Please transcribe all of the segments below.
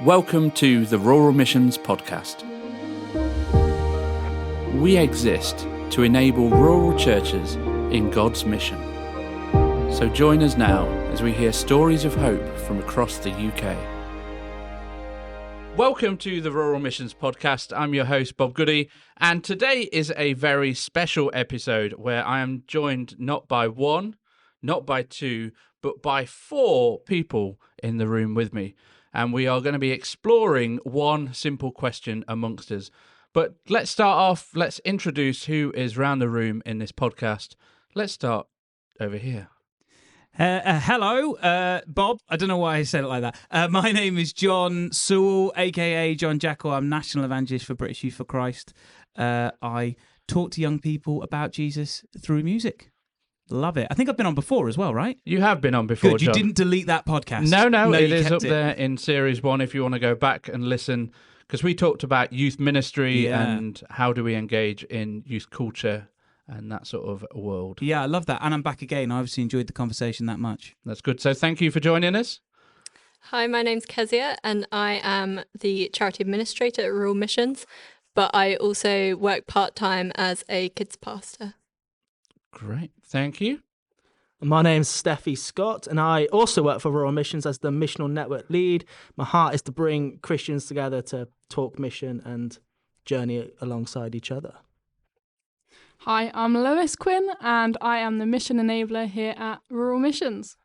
Welcome to the Rural Missions Podcast. We exist to enable rural churches in God's mission. So join us now as we hear stories of hope from across the UK. Welcome to the Rural Missions Podcast. I'm your host, Bob Goody, and today is a very special episode where I am joined not by one, not by two, but by four people in the room with me. And we are going to be exploring one simple question amongst us. But let's start off, let's introduce who is round the room in this podcast. Let's start over here. Hello, Bob. I don't know why I said it like that. My name is Jon Sewell, a.k.a. John Jackal. I'm National Evangelist for British Youth for Christ. I talk to young people about Jesus through music. Love it. I think I've been on before as well, right? You have been on before, Good. You John. didn't delete that podcast. No, it is up there in Series 1 if you want to go back and listen, because we talked about youth ministry and how do we engage in youth culture and that sort of world. Yeah, I love that. And I'm back again. I obviously enjoyed the conversation that much. That's good. So thank you for joining us. Hi, my name's Kezia, and I am the charity administrator at Rural Missions, but I also work part-time as a kids pastor. Great. Thank you. My name's Steffi Scott, and I also work for Rural Missions as the Missional Network lead. My heart is to bring Christians together to talk mission and journey alongside each other. Hi, I'm Lois Quinn, and I am the mission enabler here at Rural Missions.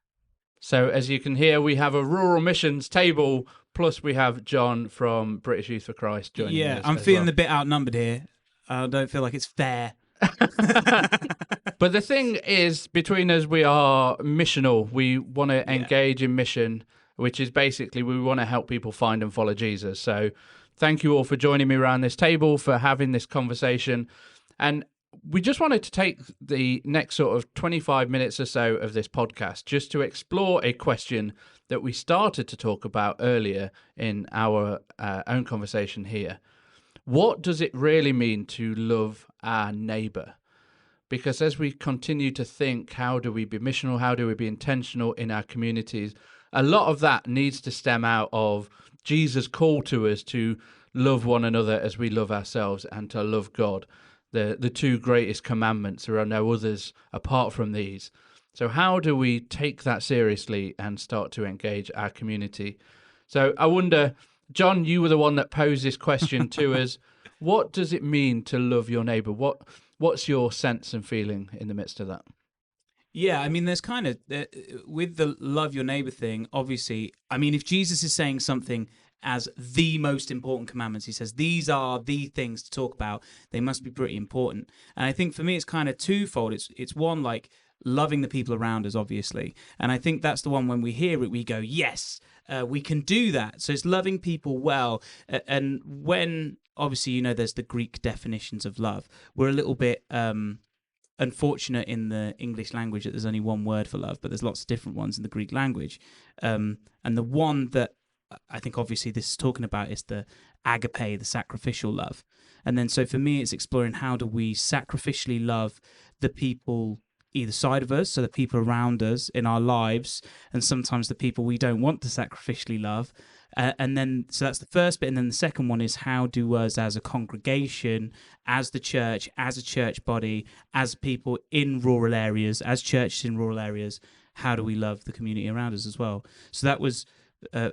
So as you can hear, we have a Rural Missions table, plus we have John from British Youth for Christ joining us. Yeah, I'm feeling a bit outnumbered here. I don't feel like it's fair. But the thing is, between us, we are missional. We want to engage in mission, which is basically we want to help people find and follow Jesus. So thank you all for joining me around this table, for having this conversation. And we just wanted to take the next sort of 25 minutes or so of this podcast just to explore a question that we started to talk about earlier in our own conversation here. What does it really mean to love our neighbour? Because as we continue to think, how do we be missional? How do we be intentional in our communities? A lot of that needs to stem out of Jesus' call to us to love one another as we love ourselves and to love God. The two greatest commandments, there are no others apart from these. So how do we take that seriously and start to engage our community? So I wonder, John, you were the one that posed this question to us. What does it mean to love your neighbour? What's your sense and feeling in the midst of that? Yeah, I mean, there's kind of, with the love your neighbor thing, obviously, I mean, if Jesus is saying something as the most important commandments, he says, these are the things to talk about, they must be pretty important. And I think for me, it's kind of twofold. It's one, like, loving the people around us, obviously. And I think that's the one when we hear it, we go, yes, we can do that. So it's loving people well. And when, obviously, you know, there's the Greek definitions of love, we're a little bit unfortunate in the English language that there's only one word for love, but there's lots of different ones in the Greek language. And the one that I think obviously this is talking about is the agape, the sacrificial love. And then so for me, it's exploring how do we sacrificially love the people either side of us, so the people around us in our lives, and sometimes the people we don't want to sacrificially love. And then, so that's the first bit. And then the second one is how do us as a congregation, as the church, as a church body, as people in rural areas, as churches in rural areas, how do we love the community around us as well? So that was,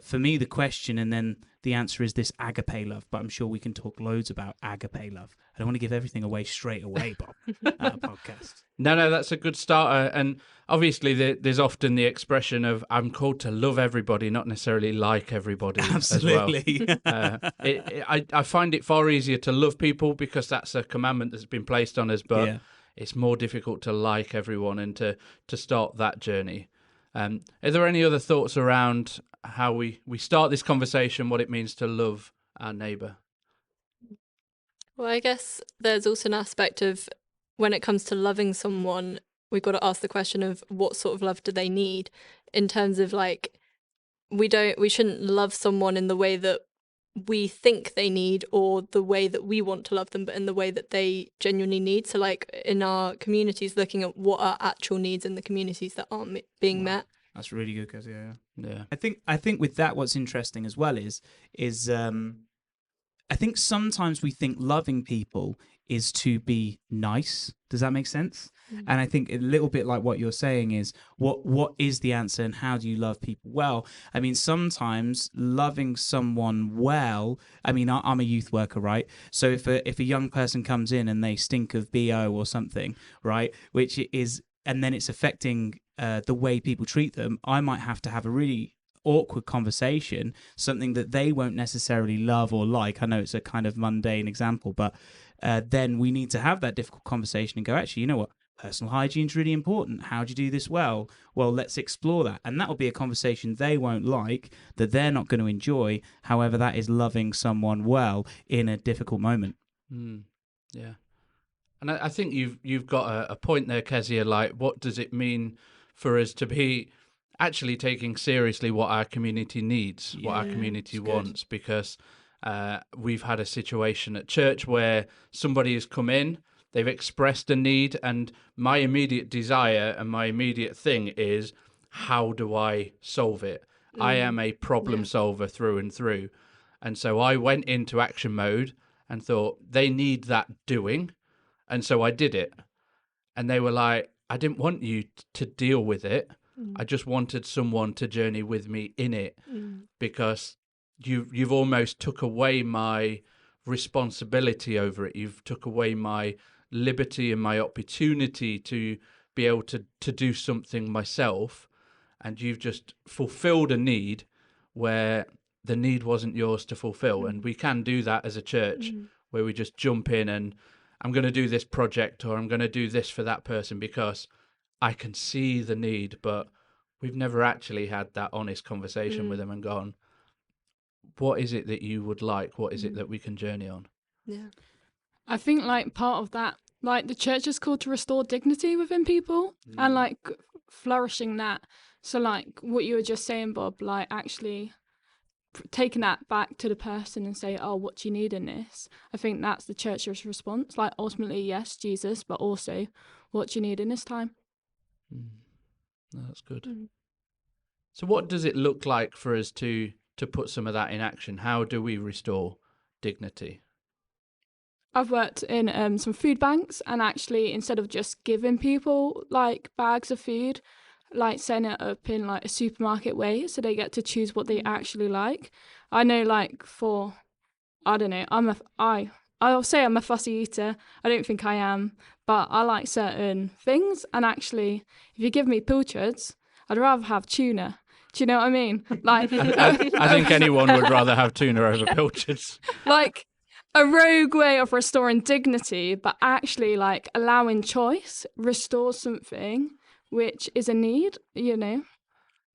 for me, the question. And then the answer is this agape love. But I'm sure we can talk loads about agape love. I don't want to give everything away straight away, Bob, at a podcast. No, that's a good starter. And obviously there's often the expression of I'm called to love everybody, not necessarily like everybody. Absolutely. As well. I find it far easier to love people because that's a commandment that's been placed on us, but it's more difficult to like everyone and to start that journey. Are there any other thoughts around how we start this conversation, what it means to love our neighbour? Well, I guess there's also an aspect of when it comes to loving someone, we've got to ask the question of what sort of love do they need, in terms of like, we shouldn't love someone in the way that we think they need or the way that we want to love them, but in the way that they genuinely need. So like in our communities, looking at what are actual needs in the communities that aren't being met. That's really good, because Yeah. I think with that, what's interesting as well is I think sometimes we think loving people is to be nice. Does that make sense? And I think a little bit like what you're saying is what is the answer and how do you love people well? I mean, sometimes loving someone well, I mean, I'm a youth worker, right? So if a young person comes in and they stink of BO or something, right, which is, and then it's affecting the way people treat them, I might have to have a really awkward conversation, something that they won't necessarily love or like. I know it's a kind of mundane example, but then we need to have that difficult conversation and go, actually, you know what? Personal hygiene is really important. How do you do this well? Well, let's explore that. And that will be a conversation they won't like, that they're not going to enjoy. However, that is loving someone well in a difficult moment. Yeah. And I think you've got a point there, Kezia, like what does it mean for us to be actually taking seriously what our community needs, what our community wants, because we've had a situation at church where somebody has come in, they've expressed a need, and my immediate desire and my immediate thing is, how do I solve it? I am a problem solver through and through. And so I went into action mode and thought, they need that doing. And so I did it. And they were like, I didn't want you to deal with it. I just wanted someone to journey with me in it, because you've almost took away my responsibility over it. You've took away my liberty and my opportunity to be able to do something myself, and you've just fulfilled a need where the need wasn't yours to fulfill. And we can do that as a church, where we just jump in and I'm going to do this project, or I'm going to do this for that person because I can see the need, but we've never actually had that honest conversation with them and gone, what is it that you would like? What is it that we can journey on? Yeah. I think like part of that, like the church is called to restore dignity within people and like flourishing that. So like what you were just saying, Bob, like actually taking that back to the person and say, oh, what do you need in this? I think that's the church's response. Like ultimately, yes, Jesus, but also what do you need in this time? No, that's good. So what does it look like for us to put some of that in action? How do we restore dignity? I've worked in some food banks, and actually instead of just giving people like bags of food, like setting it up in like a supermarket way so they get to choose what they actually like. I know like for, I don't know, I'll say I'm a fussy eater. I don't think I am, but I like certain things, and actually if you give me pilchards, I'd rather have tuna. Do you know what I mean? Like I think anyone would rather have tuna over pilchards. Like a rogue way of restoring dignity, but actually like allowing choice restores something which is a need, you know.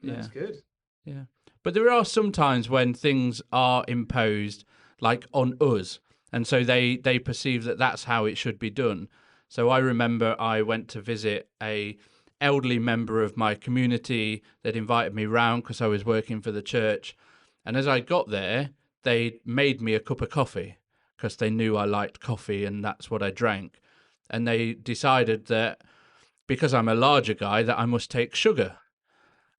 That's good. Yeah. But there are some times when things are imposed like on us, and so they perceive that that's how it should be done. So I remember I went to visit a elderly member of my community that invited me round because I was working for the church. And as I got there, they made me a cup of coffee because they knew I liked coffee and that's what I drank. And they decided that because I'm a larger guy, that I must take sugar.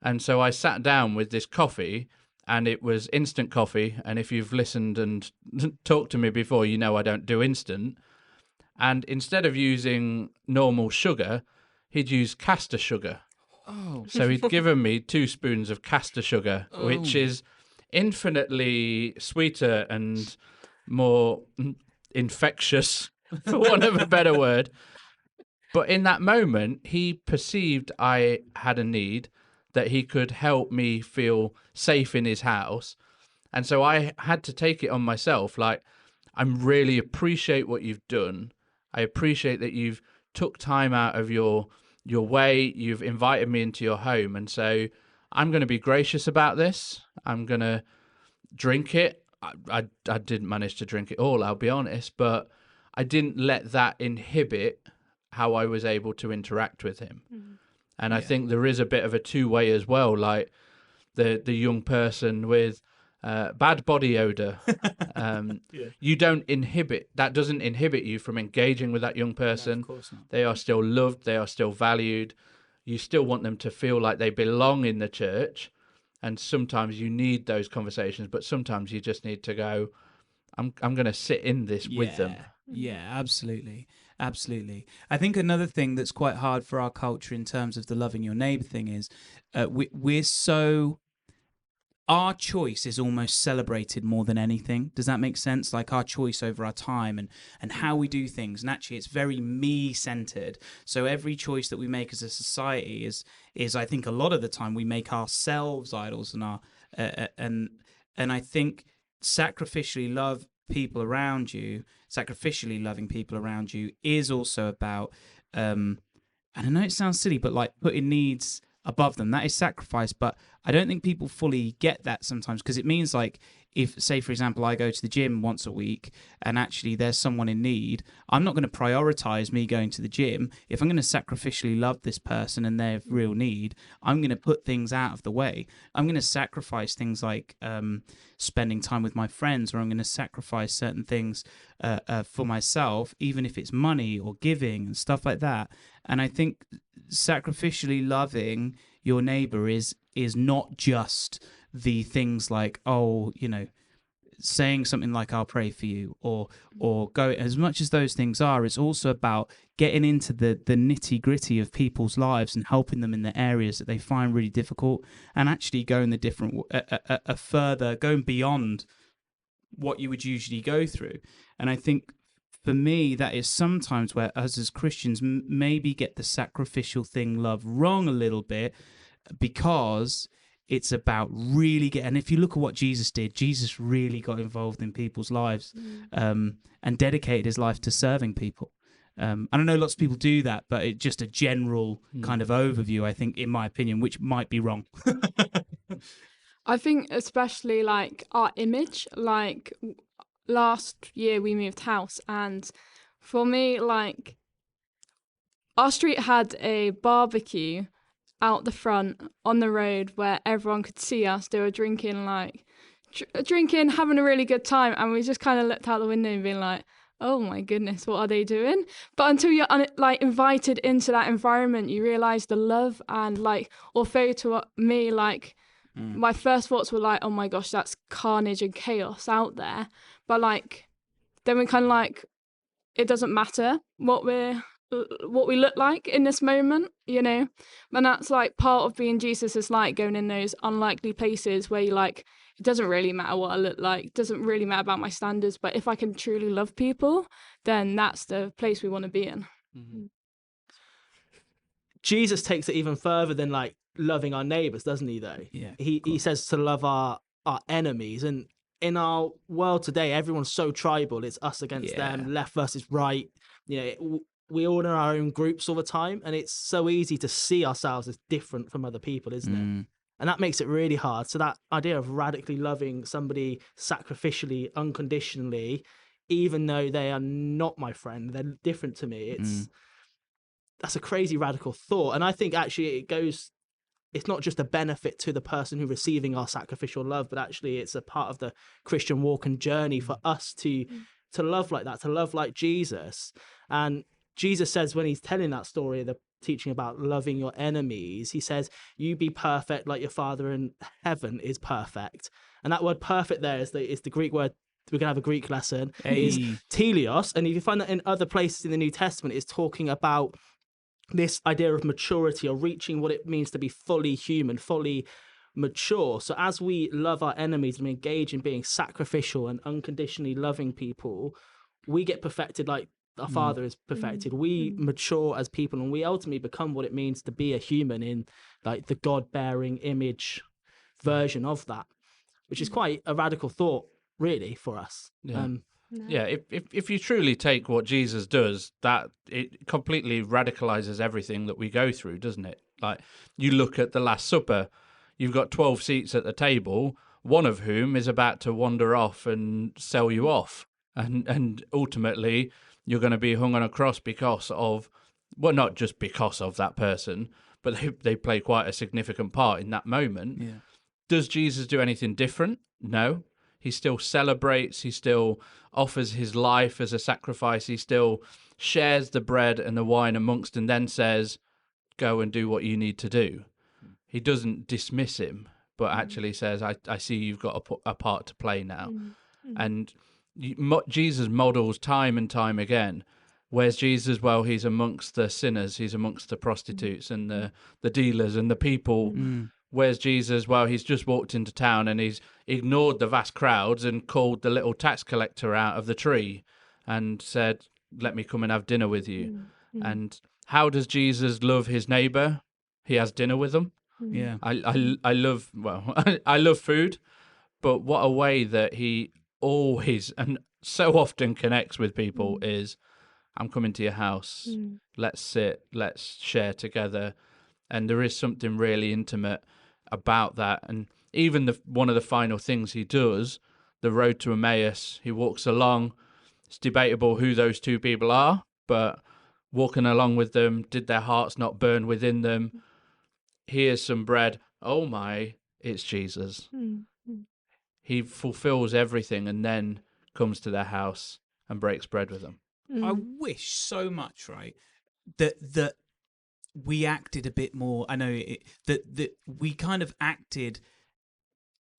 And so I sat down with this coffee, and it was instant coffee. And if you've listened and talked to me before, you know I don't do instant. And instead of using normal sugar, he'd use caster sugar. Oh. So he'd given me 2 spoons of caster sugar, which is infinitely sweeter and more infectious, for want of a better word. But in that moment, he perceived I had a need, that he could help me feel safe in his house. And so I had to take it on myself. Like, I really appreciate what you've done. I appreciate that you've took time out of your way. You've invited me into your home. And so I'm going to be gracious about this. I'm going to drink it. I didn't manage to drink it all, I'll be honest. But I didn't let that inhibit how I was able to interact with him. And I think there is a bit of a two-way as well, like the young person with bad body odor. You don't inhibit, that doesn't inhibit you from engaging with that young person. No, of course not. They are still loved, they are still valued. You still want them to feel like they belong in the church. And sometimes you need those conversations, but sometimes you just need to go, I'm going to sit in this with them. Yeah, absolutely. Absolutely. I think another thing that's quite hard for our culture in terms of the loving your neighbor thing is we're so... Our choice is almost celebrated more than anything. Does that make sense? Like our choice over our time and how we do things. And actually, it's very me-centered. So every choice that we make as a society is I think a lot of the time we make ourselves idols and our and I think sacrificially loving people around you is also about and I know it sounds silly, but like putting needs above them. That is sacrifice, but I don't think people fully get that sometimes, because it means like if, say, for example, I go to the gym once a week and actually there's someone in need, I'm not going to prioritize me going to the gym. If I'm going to sacrificially love this person and they have real need, I'm going to put things out of the way. I'm going to sacrifice things like spending time with my friends, or I'm going to sacrifice certain things for myself, even if it's money or giving and stuff like that. And I think sacrificially loving your neighbor is not just the things like, oh, you know, saying something like I'll pray for you, or go, as much as those things are, it's also about getting into the nitty gritty of people's lives and helping them in the areas that they find really difficult, and actually going the different further, going beyond what you would usually go through. And I think for me, that is sometimes where us as Christians maybe get the sacrificial thing, love, wrong a little bit, because it's about really and if you look at what Jesus did, Jesus really got involved in people's lives and dedicated his life to serving people. I don't know, lots of people do that, but it's just a general kind of overview, I think, in my opinion, which might be wrong. I think especially like our image, like last year we moved house, and for me, like our street had a barbecue out the front on the road where everyone could see us. They were drinking, having a really good time, and we just kind of looked out the window and being like, oh my goodness, what are they doing? But until you're invited into that environment, you realize the love. And like, although to me, like my first thoughts were like, oh my gosh, that's carnage and chaos out there. But like, then we kind of like, it doesn't matter what we look like in this moment, you know. And that's like part of being Jesus, is like going in those unlikely places where you like, it doesn't really matter what I look like, it doesn't really matter about my standards, but if I can truly love people, then that's the place we want to be in. Jesus takes it even further than like loving our neighbors, doesn't he, though? Yeah, he says to love our enemies. And in our world today, everyone's so tribal. It's us against them, left versus right. You know, we all in our own groups all the time, and it's so easy to see ourselves as different from other people, isn't it? And that makes it really hard. So that idea of radically loving somebody sacrificially, unconditionally, even though they are not my friend, they're different to me, that's a crazy radical thought. And I think actually it's not just a benefit to the person who's receiving our sacrificial love, but actually it's a part of the Christian walk and journey for us to love like that, to love like Jesus. And Jesus says, when he's telling that story, the teaching about loving your enemies, he says, you be perfect like your Father in heaven is perfect. And that word perfect there is the Greek word, we're going to have a Greek lesson, is teleos. And if you find that in other places in the New Testament, it's talking about this idea of maturity, or reaching what it means to be fully human, fully mature. So as we love our enemies and we engage in being sacrificial and unconditionally loving people, we get perfected like our Father is perfected. We mature as people, and we ultimately become what it means to be a human in like the God-bearing image version of that, which is quite a radical thought, really, for us. If you truly take what Jesus does, that it completely radicalizes everything that we go through, doesn't it? Like, you look at the Last Supper, you've got 12 seats at the table, one of whom is about to wander off and sell you off, and ultimately you're going to be hung on a cross because of, well, not just because of that person, but they play quite a significant part in that moment. Does Jesus do anything different? No. He still celebrates, he still offers his life as a sacrifice, he still shares the bread and the wine amongst, and then says, go and do what you need to do. He doesn't dismiss him, but actually says, I see you've got a part to play now. And Jesus models time and time again. Where's Jesus? Well, he's amongst the sinners, he's amongst the prostitutes and the dealers and the people. Where's Jesus? Well, he's just walked into town and he's ignored the vast crowds and called the little tax collector out of the tree and said, let me come and have dinner with you. And how does Jesus love his neighbor? He has dinner with them. Yeah. I love, well, I love food, but what a way that he always and so often connects with people is, I'm coming to your house. Let's sit, let's share together. And there is something really intimate about that. And even one of the final things he does, the road to Emmaus, he walks along. It's debatable who those two people are, but walking along with them, did their hearts not burn within them? Here's some bread. Oh my, it's Jesus. He fulfills everything and then comes to their house and breaks bread with them. I wish so much, right, that we acted a bit more. I know that we kind of acted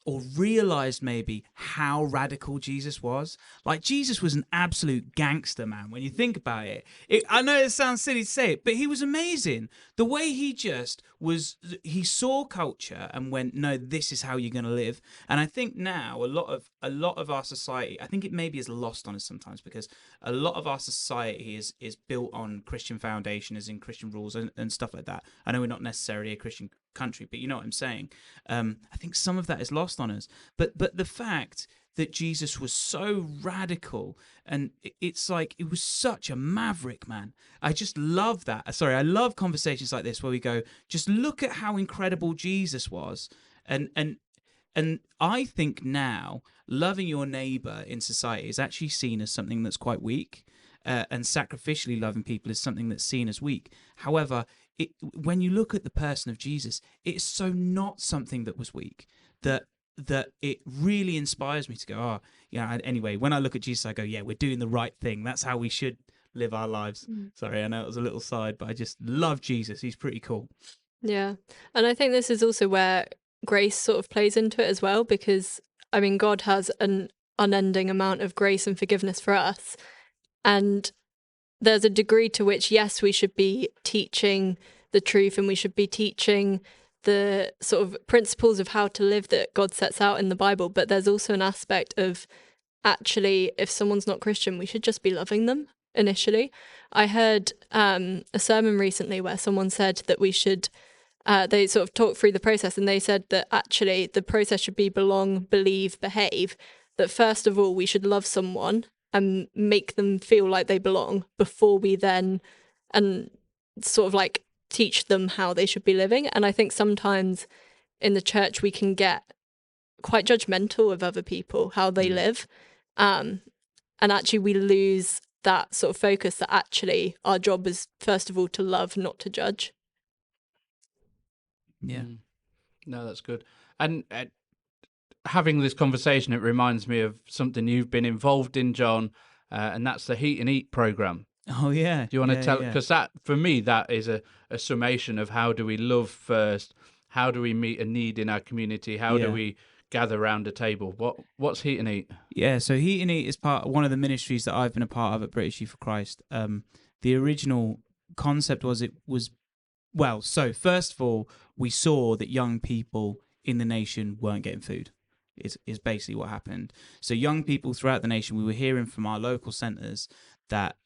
or realized maybe how radical Jesus was. Like, Jesus was an absolute gangster, man, when you think about it. I know it sounds silly to say it, but he was amazing. The way he just was, he saw culture and went, no, this is how you're going to live. And I think now a lot of our society, I think it maybe is lost on us sometimes, because a lot of our society is built on Christian foundation, as in Christian rules and stuff like that. I know we're not necessarily a Christian country, but you know what I'm saying. I think some of that is lost on us. But the fact that Jesus was so radical, and it's like, it was such a maverick, man. I just love that. Sorry, I love conversations like this where we go, just look at how incredible Jesus was. And I think now loving your neighbor in society is actually seen as something that's quite weak, and sacrificially loving people is something that's seen as weak. However, when you look at the person of Jesus, it's so not something that was weak, that it really inspires me to go, anyway, when I look at Jesus, I go, yeah, we're doing the right thing. That's how we should live our lives. Sorry, I know it was a little side, but I just love Jesus. He's pretty cool. Yeah. And I think this is also where grace sort of plays into it as well, because, I mean, God has an unending amount of grace and forgiveness for us. And there's a degree to which, yes, we should be teaching the truth and we should be teaching the sort of principles of how to live that God sets out in the Bible. But there's also an aspect of, actually, if someone's not Christian, we should just be loving them initially. I heard a sermon recently where someone said that we should, they sort of talked through the process, and they said that actually the process should be belong, believe, behave. That first of all, we should love someone and make them feel like they belong before we then and sort of like teach them how they should be living. And I think sometimes in the church we can get quite judgmental of other people, how they live, and actually we lose that sort of focus that actually our job is first of all to love, not to judge. Yeah. No, that's good. And having this conversation, it reminds me of something you've been involved in, John, and that's the Heat and Eat program. Oh, yeah. Do you want to tell? Because that, for me, that is a summation of how do we love first, how do we meet a need in our community, how do we gather around a table. What's Heat and Eat? Yeah, so Heat and Eat is one of the ministries that I've been a part of at British Youth for Christ. The original concept so first of all, we saw that young people in the nation weren't getting food. Is basically what happened. So young people throughout the nation, we were hearing from our local centres that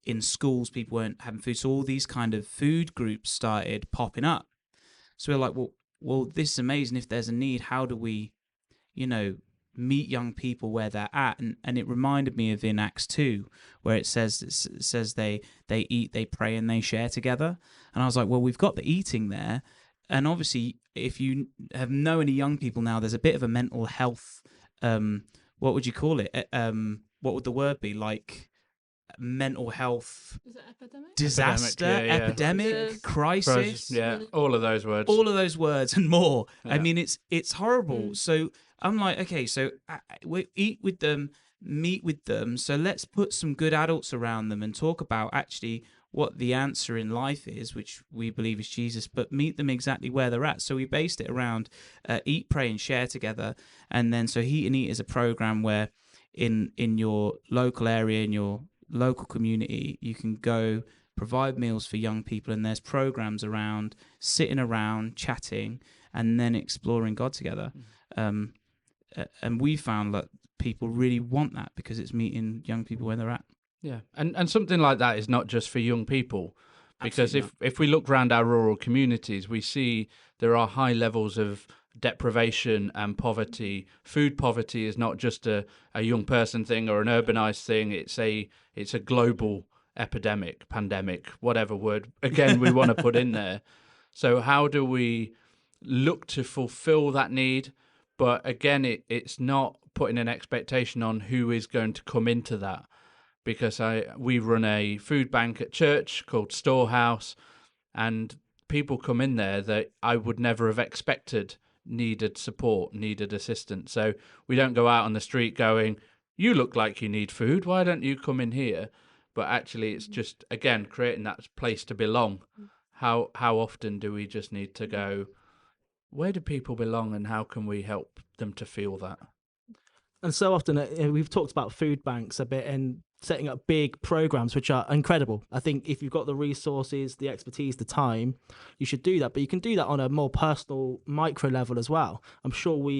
in schools people weren't having food. So all these kind of food groups started popping up. So we're like, well, this is amazing. If there's a need, how do we, meet young people where they're at? And it reminded me of in Acts 2, where it says they eat, they pray, and they share together. And I was like, well, we've got the eating there. And obviously, if you have know any young people now, there's a bit of a mental health, what would you call it? What would the word be? Like mental health Is it epidemic? disaster, epidemic, crisis. Yeah, all of those words. All of those words and more. Yeah. I mean, it's horrible. So I'm like, okay, so we eat with them, meet with them. So let's put some good adults around them and talk about actually what the answer in life is, which we believe is Jesus, but meet them exactly where they're at. So we based it around Eat, Pray and Share Together. And then so Heat and Eat is a program where in your local area, in your local community, you can go provide meals for young people, and there's programs around sitting around, chatting, and then exploring God together. And we found that people really want that because it's meeting young people where they're at. Yeah, and something like that is not just for young people, because Absolutely if we look around our rural communities, we see there are high levels of deprivation and poverty. Food poverty is not just a young person thing or an urbanized thing. It's a global epidemic, pandemic, whatever word again we want to put in there. So how do we look to fulfill that need? But again, it's not putting an expectation on who is going to come into that. Because we run a food bank at church called Storehouse, and people come in there that I would never have expected needed support, needed assistance. So we don't go out on the street going, you look like you need food, why don't you come in here? But actually it's just, again, creating that place to belong. How often do we just need to go, where do people belong and how can we help them to feel that? And so often we've talked about food banks a bit and setting up big programs, which are incredible. I think if you've got the resources, the expertise, the time, you should do that. But you can do that on a more personal, micro level as well. I'm sure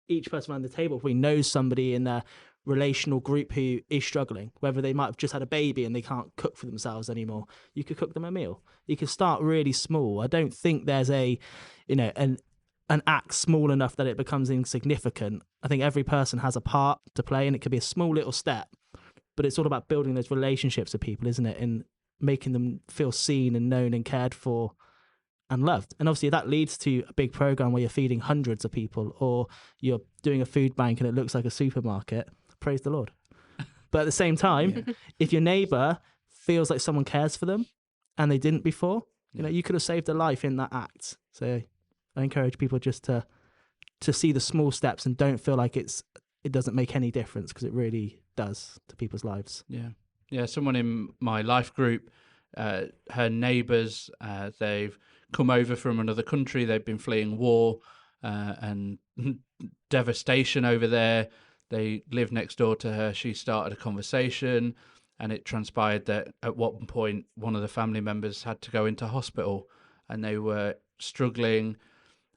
each person around the table, if we know somebody in their relational group who is struggling, whether they might have just had a baby and they can't cook for themselves anymore, you could cook them a meal. You can start really small. I don't think there's an act small enough that it becomes insignificant. I think every person has a part to play, and it could be a small little step, but it's all about building those relationships with people, isn't it? And making them feel seen and known and cared for and loved. And obviously that leads to a big program where you're feeding hundreds of people, or you're doing a food bank and it looks like a supermarket. Praise the Lord. But at the same time, if your neighbor feels like someone cares for them and they didn't before, you could have saved a life in that act. So I encourage people just to see the small steps and don't feel like it doesn't make any difference, because it really does to people's lives. Yeah. Someone in my life group, her neighbours, they've come over from another country. They've been fleeing war and devastation over there. They live next door to her. She started a conversation, and it transpired that at one point one of the family members had to go into hospital, and they were struggling.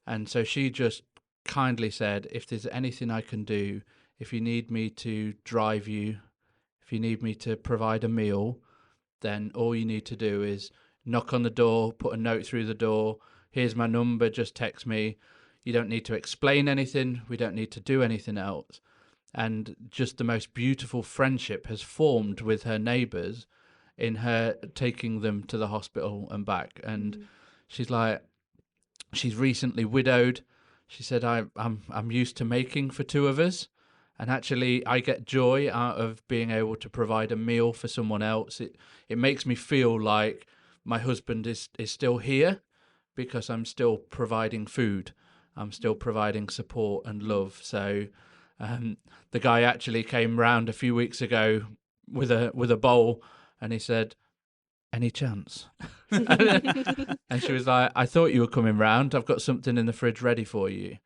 And so she just kindly said, if there's anything I can do, if you need me to drive you, if you need me to provide a meal, then all you need to do is knock on the door, put a note through the door. Here's my number, just text me. You don't need to explain anything. We don't need to do anything else. And just the most beautiful friendship has formed with her neighbours in her taking them to the hospital and back. And she's recently widowed. She said, I'm used to making for two of us, and actually I get joy out of being able to provide a meal for someone else. It makes me feel like my husband is still here, because I'm still providing food. I'm still providing support and love. So the guy actually came round a few weeks ago with a bowl, and he said, any chance? And she was like, I thought you were coming round. I've got something in the fridge ready for you.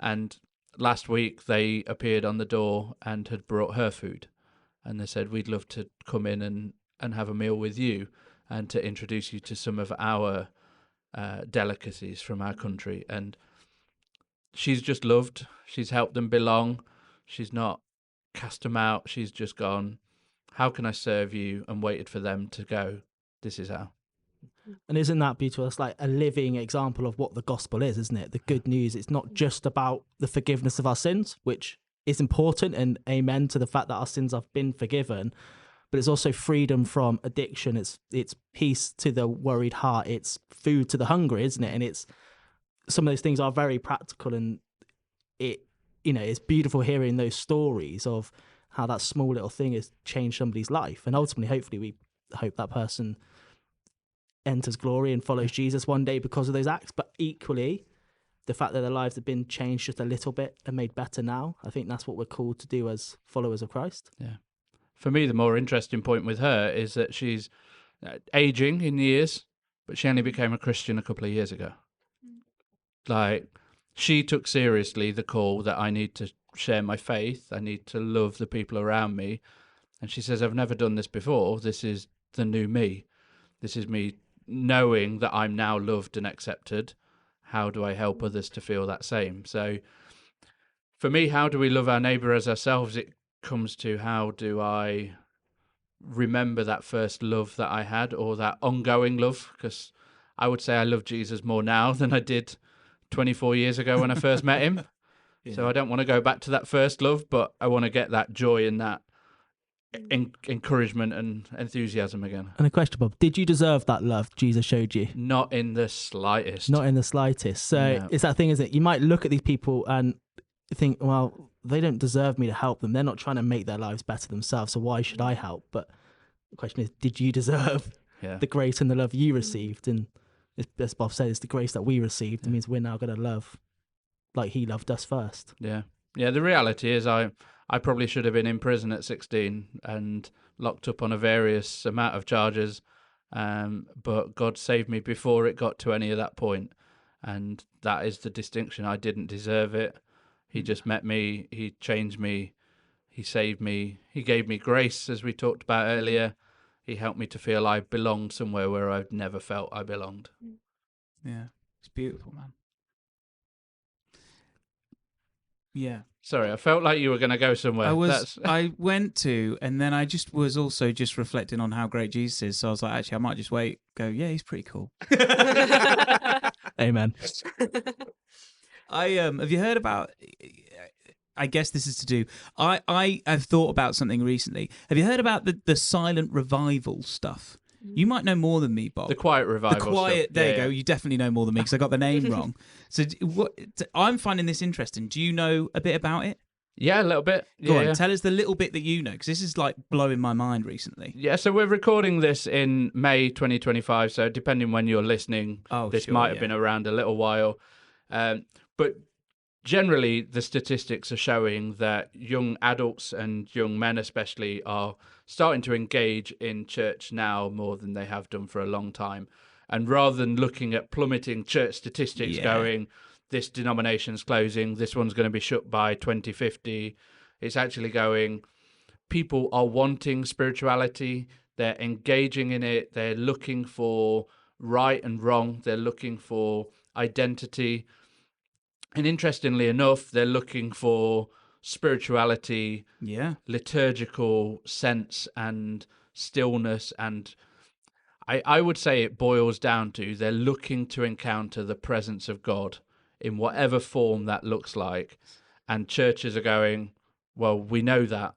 And last week they appeared on the door and had brought her food. And they said, we'd love to come in and have a meal with you and to introduce you to some of our delicacies from our country. And she's just loved. She's helped them belong. She's not cast them out. She's just gone, how can I serve you? And waited for them to go, this is how. And isn't that beautiful? It's like a living example of what the gospel is, isn't it? The good news. It's not just about the forgiveness of our sins, which is important, and amen to the fact that our sins have been forgiven, but it's also freedom from addiction. It's peace to the worried heart. It's food to the hungry, isn't it? And it's some of those things are very practical, and it's beautiful hearing those stories of how that small little thing has changed somebody's life. And ultimately, hopefully, we hope that person enters glory and follows Jesus one day because of those acts. But equally, the fact that their lives have been changed just a little bit and made better now, I think that's what we're called to do as followers of Christ. Yeah. For me, the more interesting point with her is that she's aging in years, but she only became a Christian a couple of years ago. Like, she took seriously the call that I need to share my faith, I need to love the people around me. And she says, I've never done this before. This is the new me. This is me knowing that I'm now loved and accepted. How do I help others to feel that same? So for me, how do we love our neighbour as ourselves? It comes to, how do I remember that first love that I had, or that ongoing love? Because I would say I love Jesus more now than I did 24 years ago when I first met him. Yeah. So I don't want to go back to that first love, but I want to get that joy and that encouragement and enthusiasm again. And a question, Bob, did you deserve that love Jesus showed you? Not in the slightest. Not in the slightest. So No. it's that thing, isn't it? You might look at these people and think, well, they don't deserve me to help them. They're not trying to make their lives better themselves, so why should I help? But the question is, did you deserve the grace and the love you received? And as Bob said, it's the grace that we received. It means we're now going to love like he loved us first. Yeah. The reality is I probably should have been in prison at 16 and locked up on a various amount of charges, but God saved me before it got to any of that point. And that is the distinction. I didn't deserve it. He just met me. He changed me. He saved me. He gave me grace, as we talked about earlier. He helped me to feel I belonged somewhere where I've never felt I belonged. Yeah, it's beautiful, man. Yeah. Sorry, I felt like you were going to go somewhere. I went to, and then I just was also just reflecting on how great Jesus is. So I was like, actually, I might just wait. Go, yeah, he's pretty cool. Amen. Have you heard about? I guess this is to do. I have thought about something recently. Have you heard about the silent revival stuff? You might know more than me, Bob. The quiet revival. The quiet. Stuff. There yeah, you go. You definitely know more than me because I got the name wrong. So I'm finding this interesting. Do you know a bit about it? Yeah, a little bit. Go on, tell us the little bit that you know, because this is like blowing my mind recently. Yeah, so we're recording this in May 2025, so depending when you're listening, this might have been around a little while. But generally, the statistics are showing that young adults and young men especially are starting to engage in church now more than they have done for a long time. And rather than looking at plummeting church statistics going, this denomination's closing, this one's going to be shut by 2050, it's actually going, people are wanting spirituality, they're engaging in it, they're looking for right and wrong, they're looking for identity. And interestingly enough, they're looking for spirituality, liturgical sense and stillness. And I would say it boils down to they're looking to encounter the presence of God in whatever form that looks like. And churches are going, well, we know that.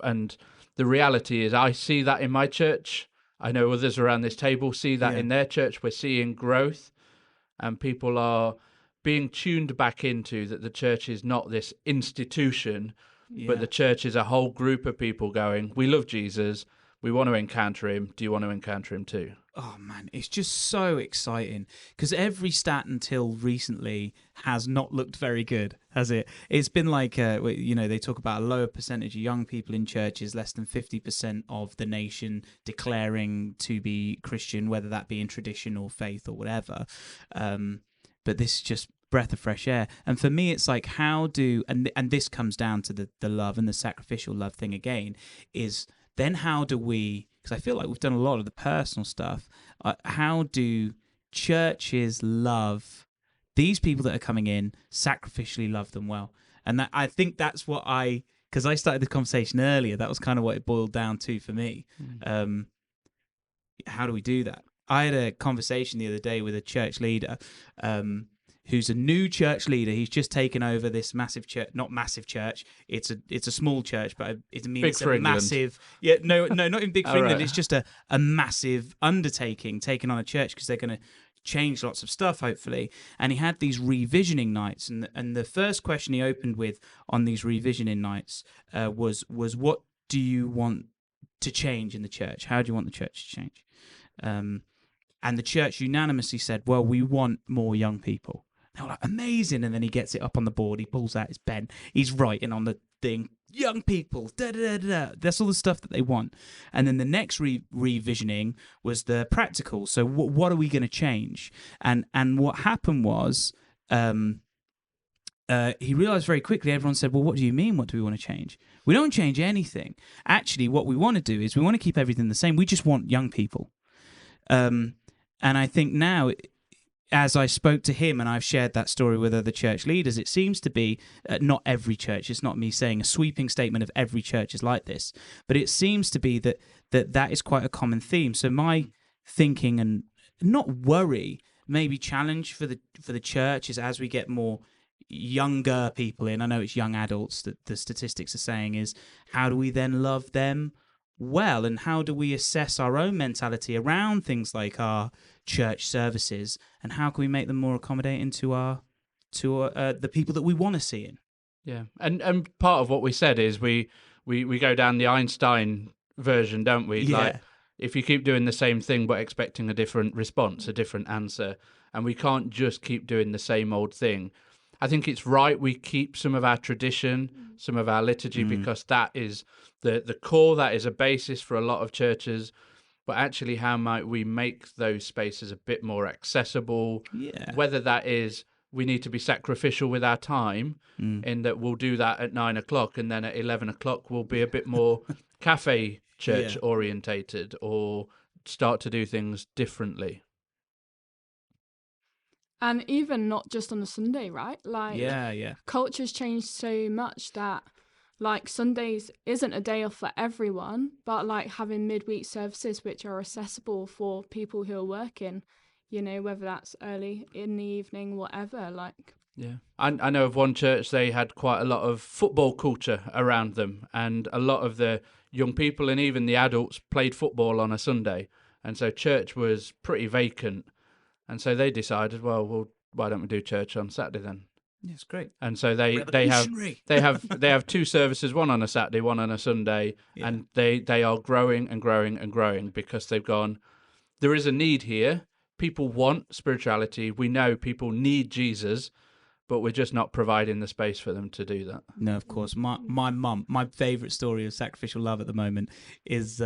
And the reality is I see that in my church. I know others around this table see that in their church. We're seeing growth, and people are being tuned back into that the church is not this institution, but the church is a whole group of people going, we love Jesus, we want to encounter him, do you want to encounter him too? Oh man, it's just so exciting, because every stat until recently has not looked very good, has it? It's been like, they talk about a lower percentage of young people in churches, less than 50% of the nation declaring to be Christian, whether that be in tradition or faith or whatever. But this is just breath of fresh air. And for me, it's like, and this comes down to the love and the sacrificial love thing again, is then how do we, because I feel like we've done a lot of the personal stuff, how do churches love these people that are coming in, sacrificially love them well? And I think that's what because I started the conversation earlier, that was kind of what it boiled down to for me. How do we do that? I had a conversation the other day with a church leader who's a new church leader. He's just taken over this massive church, not massive church. It's a small church, but it's a massive. Yeah, no, not even big for England. Right. It's just a massive undertaking, taking on a church, because they're going to change lots of stuff, hopefully. And he had these revisioning nights, and the first question he opened with on these revisioning nights was what do you want to change in the church? How do you want the church to change? And the church unanimously said, well, we want more young people. They were like, amazing. And then he gets it up on the board. He pulls out his pen. He's writing on the thing, young people, da da da da. That's all the stuff that they want. And then the next revisioning was the practical. So what are we going to change? And what happened was, he realized very quickly. Everyone said, "Well, what do you mean? What do we want to change? We don't change anything. Actually, what we want to do is we want to keep everything the same. We just want young people." And I think now, as I spoke to him and I've shared that story with other church leaders, it seems to be not every church. It's not me saying a sweeping statement of every church is like this, but it seems to be that is quite a common theme. So my thinking and not worry, maybe challenge for the church is as we get more younger people in. I know it's young adults that the statistics are saying is how do we then love them well, and how do we assess our own mentality around things like our church services, and how can we make them more accommodating to the people that we want to see in? Yeah, and part of what we said is we go down the Einstein version, don't we? Yeah. Like, if you keep doing the same thing but expecting a different response, a different answer, and we can't just keep doing the same old thing. I think it's right we keep some of our tradition, some of our liturgy, because that is the core, that is a basis for a lot of churches. But actually, how might we make those spaces a bit more accessible? Yeah. Whether that is we need to be sacrificial with our time, in that we'll do that at 9 o'clock, and then at 11 o'clock we'll be a bit more cafe church orientated, or start to do things differently. And even not just on a Sunday, right? Like, culture's changed so much that, like, Sundays isn't a day off for everyone, but, like, having midweek services which are accessible for people who are working, you know, whether that's early in the evening, whatever, like. Yeah. I know of one church, they had quite a lot of football culture around them, and a lot of the young people and even the adults played football on a Sunday. And so church was pretty vacant. And so they decided, well, why don't we do church on Saturday then? Yeah, it's great. And so they have two services, one on a Saturday, one on a Sunday, and they are growing and growing and growing because they've gone, there is a need here. People want spirituality. We know people need Jesus, but we're just not providing the space for them to do that. No, of course. My mum, my favourite story of sacrificial love at the moment is,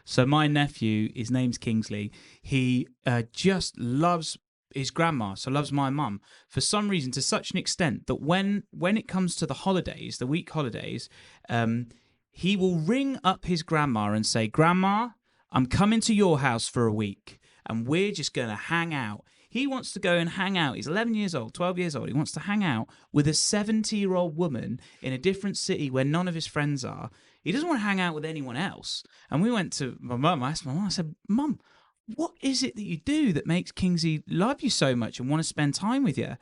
so my nephew, his name's Kingsley, he just loves his grandma, so loves my mum, for some reason to such an extent that when it comes to the holidays, the week holidays, he will ring up his grandma and say, "Grandma, I'm coming to your house for a week, and we're just going to hang out." He wants to go and hang out. He's 11 years old, 12 years old. He wants to hang out with a 70-year-old woman in a different city where none of his friends are. He doesn't want to hang out with anyone else. And we went to my mum. I asked my mum, I said, "Mum, what is it that you do that makes Kingsley love you so much and want to spend time with you?"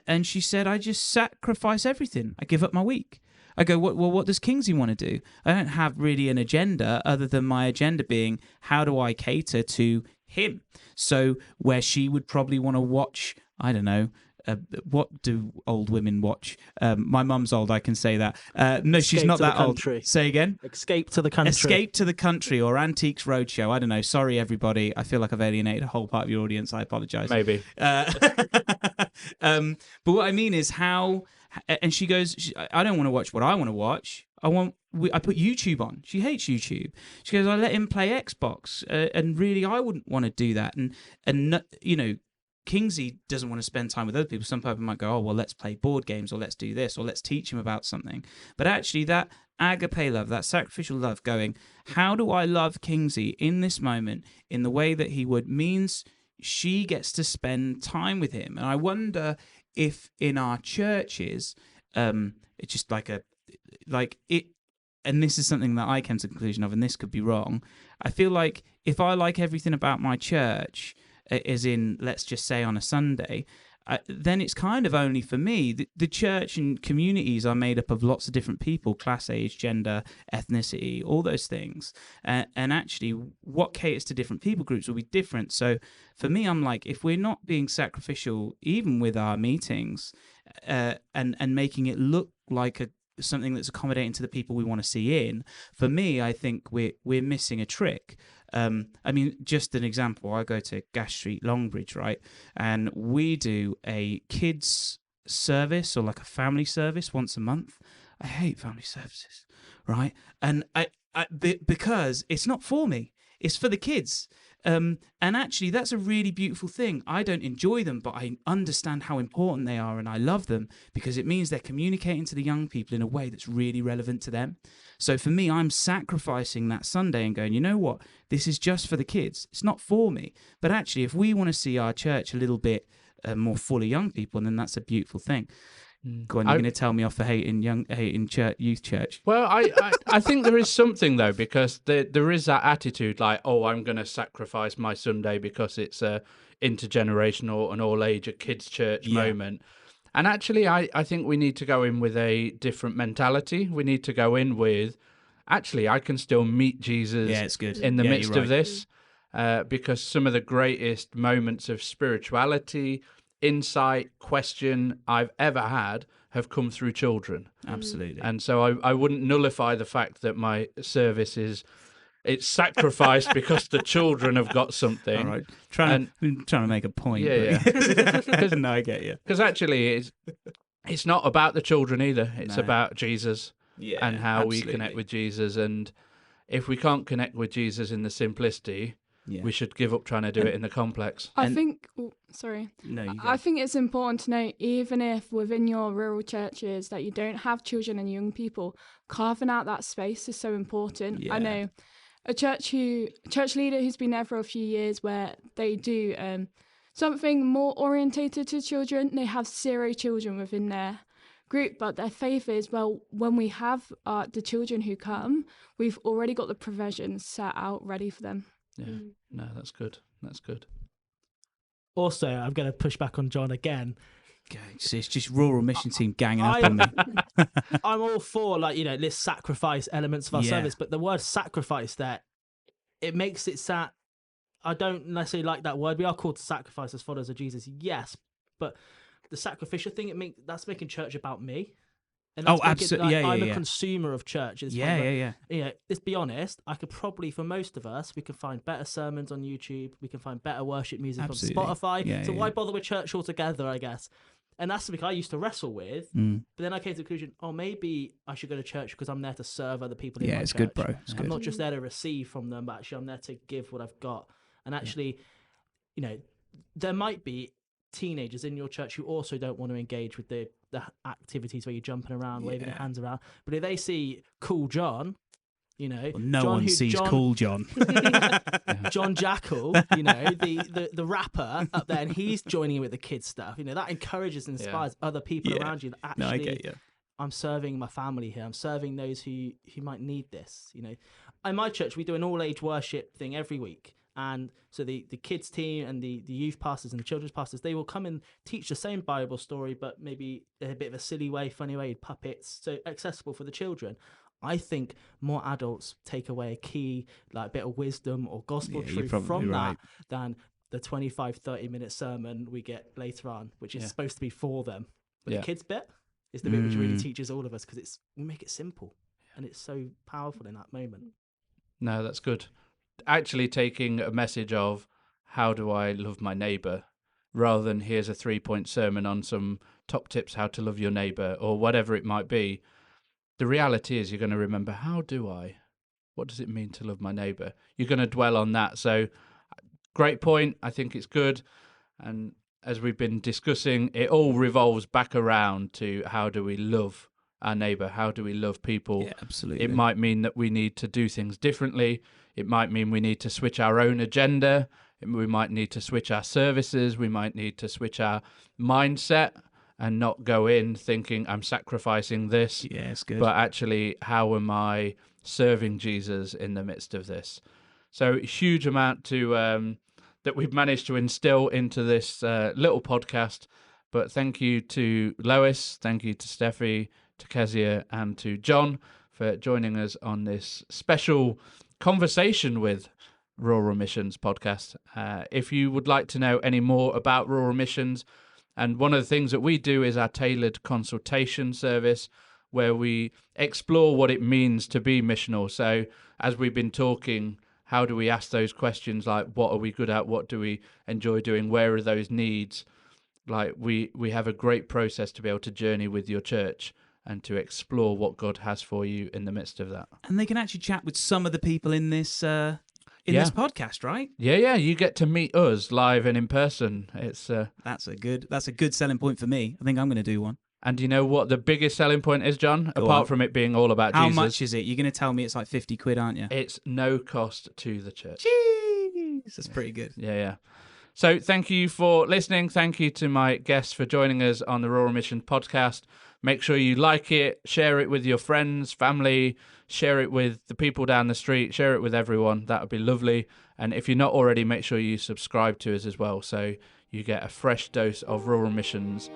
And she said, "I just sacrifice everything. I give up my week." I go, what does Kingsley want to do? I don't have really an agenda other than my agenda being, how do I cater to him? So where she would probably want to watch, I don't know, what do old women watch? My mum's old, I can say that. No, Escape she's not to the that old. Country. Say again? Escape to the Country. Escape to the Country or Antiques Roadshow. I don't know. Sorry, everybody. I feel like I've alienated a whole part of your audience. I apologise. Maybe. But what I mean is how... And she goes, "I don't want to watch what I want to watch. I put YouTube on." She hates YouTube. She goes, "I let him play Xbox, and really, I wouldn't want to do that." And you know, Kingsley doesn't want to spend time with other people. Some people might go, "Oh, well, let's play board games, or let's do this, or let's teach him about something." But actually, that agape love, that sacrificial love, going, how do I love Kingsley in this moment in the way that he would, means she gets to spend time with him. And I wonder if in our churches, it's just like it, and this is something that I came to the conclusion of, and this could be wrong. I feel like if I like everything about my church, as in, let's just say on a Sunday, then it's kind of only for me. The church and communities are made up of lots of different people, class, age, gender, ethnicity, all those things. And actually, what caters to different people groups will be different. So for me, I'm like, if we're not being sacrificial, even with our meetings, and making it look like something that's accommodating to the people we want to see in, for me, I think we're missing a trick. I mean, just an example, I go to Gash Street, Longbridge, right? And we do a kids service or like a family service once a month. I hate family services, right? And because it's not for me, it's for the kids. And actually, that's a really beautiful thing. I don't enjoy them, but I understand how important they are, and I love them because it means they're communicating to the young people in a way that's really relevant to them. So for me, I'm sacrificing that Sunday and going, you know what? This is just for the kids. It's not for me. But actually, if we want to see our church a little bit more full of young people, then that's a beautiful thing. Go on, you're going to tell me off for hating youth church. Well, I think there is something, though, because there is that attitude like, oh, I'm going to sacrifice my Sunday because it's a intergenerational and all-age, a kids' church moment. And actually, I think we need to go in with a different mentality. We need to go in with, actually, I can still meet Jesus in the midst of this, because some of the greatest moments of spirituality, insight, question I've ever had have come through children. Absolutely. And so I wouldn't nullify the fact that my service it's sacrificed because the children have got something. All right. Trying to make a point. Yeah. No, I get you. Because actually it's not about the children either. It's about Jesus and how we connect with Jesus. And if we can't connect with Jesus in the simplicity, we should give up trying to do it in the complex. I think it's important to know, even if within your rural churches that you don't have children and young people, carving out that space is so important. I know a church leader who's been there for a few years where they do something more orientated to children. They have 0 children within their group, but their faith is, well, when we have the children who come, we've already got the provisions set out ready for them. Yeah, no, that's good. That's good. Also, I'm going to push back on Jon again. It's just rural mission team ganging up on me. I'm all for, let's sacrifice elements of our service, but the word sacrifice there, it makes it I don't necessarily like that word. We are called to sacrifice as followers of Jesus, yes, but the sacrificial thing, that's making church about me. And absolutely. I'm a consumer of church. Let's be honest. I could probably, for most of us, we can find better sermons on YouTube. We can find better worship music on Spotify. Why bother with church altogether? I guess. And that's something I used to wrestle with. But then I came to the conclusion: maybe I should go to church because I'm there to serve other people. In my it's church. good, bro. I'm not just there to receive from them, but actually I'm there to give what I've got. And actually, there might be teenagers in your church who also don't want to engage with the activities where you're jumping around, waving your hands around. But if they see cool Jon, one sees cool Jon. Jon Jackal, the rapper up there, and he's joining in with the kids stuff. That encourages and inspires other people around you. That actually, I get you. I'm serving my family here. I'm serving those who might need this. In my church, we do an all-age worship thing every week. And so the kids team and the youth pastors and the children's pastors, they will come and teach the same Bible story, but maybe in a bit of a silly way, funny way, puppets, so accessible for the children. I think more adults take away a key, bit of wisdom or gospel truth from that than the 25, 30-minute sermon we get later on, which is supposed to be for them. But the kids bit is the bit which really teaches all of us, because we make it simple and it's so powerful in that moment. No, that's good. Actually taking a message of how do I love my neighbour, rather than here's a 3-point sermon on some top tips how to love your neighbour or whatever it might be. The reality is you're going to remember, what does it mean to love my neighbour? You're going to dwell on that. So great point. I think it's good. And as we've been discussing, it all revolves back around to how do we love our neighbour? How do we love people? Yeah, absolutely. It might mean that we need to do things differently. It might mean we need to switch our own agenda. We might need to switch our services. We might need to switch our mindset and not go in thinking I'm sacrificing this. Yeah, it's good. But actually, how am I serving Jesus in the midst of this? So huge amount to that we've managed to instill into this little podcast. But thank you to Lois, thank you to Steffi, to Kezia, and to Jon for joining us on this special conversation with Rural Missions podcast. If you would like to know any more about Rural Missions, and one of the things that we do is our tailored consultation service, where we explore what it means to be missional. So as we've been talking, how do we ask those questions like, what are we good at? What do we enjoy doing? Where are those needs? Like we have a great process to be able to journey with your church and to explore what God has for you in the midst of that. And they can actually chat with some of the people in this this podcast, right? Yeah, you get to meet us live and in person. It's that's a good selling point for me. I think I'm going to do one. And you know what the biggest selling point is, John? Apart from it being all about Jesus. Jesus. How much is it? You're going to tell me it's like 50 quid, aren't you? It's no cost to the church. Jeez, that's pretty good. Yeah. So thank you for listening. Thank you to my guests for joining us on the Rural Mission podcast. Make sure you like it, share it with your friends, family, share it with the people down the street, share it with everyone. That would be lovely. And if you're not already, make sure you subscribe to us as well, so you get a fresh dose of Rural Missions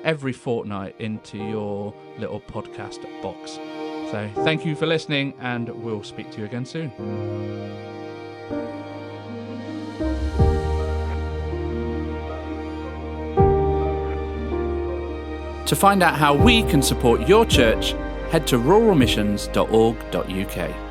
every fortnight into your little podcast box. So thank you for listening, and we'll speak to you again soon. To find out how we can support your church, head to ruralmissions.org.uk.